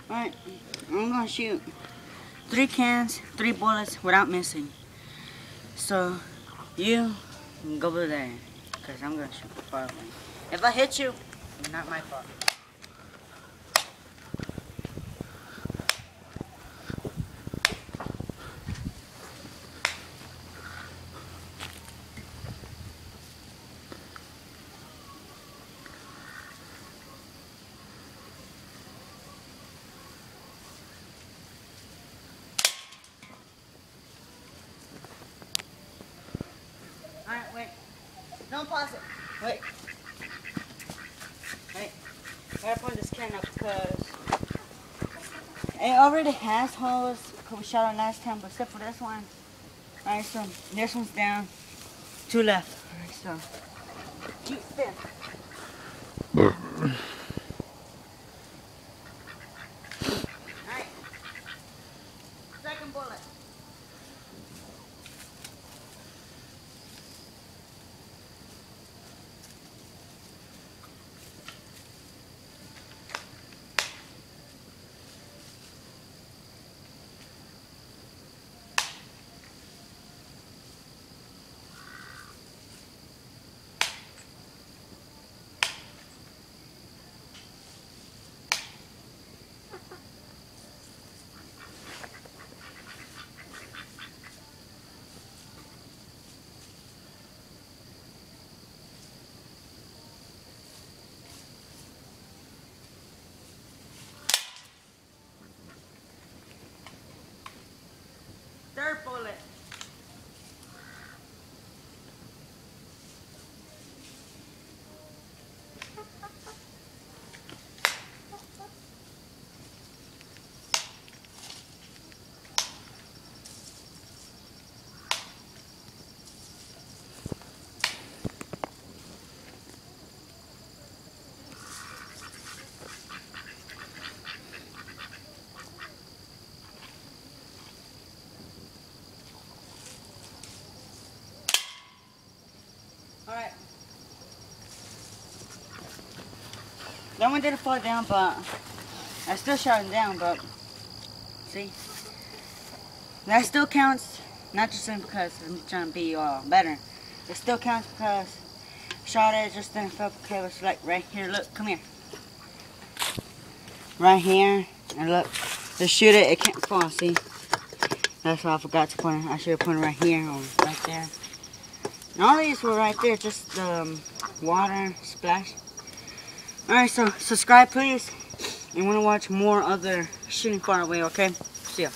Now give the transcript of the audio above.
Alright, I'm gonna shoot 3 cans, 3 bullets without missing. So, you go over there, because I'm gonna shoot far away. If I hit you, it's not my fault. Alright, wait. Don't pause it. Wait. Wait. I gotta point this can up because it already has holes because we shot on last time, but except for this one. Alright, so this one's down. 2 left. Alright, so keep spin. Alright. Second bullet. Third bullet. Alright. That one didn't fall down, but I still shot him down, but see? That still counts, not just because I'm trying to be better. It still counts because shot it, just didn't feel okay. It's like right here, look, come here. Right here, and look, to shoot it, it can't fall, see? That's why I forgot to put it. I should have put it right here or right there. And all these were right there, just water splash. Alright, so subscribe please. And want to watch more other shooting far away, okay? See ya.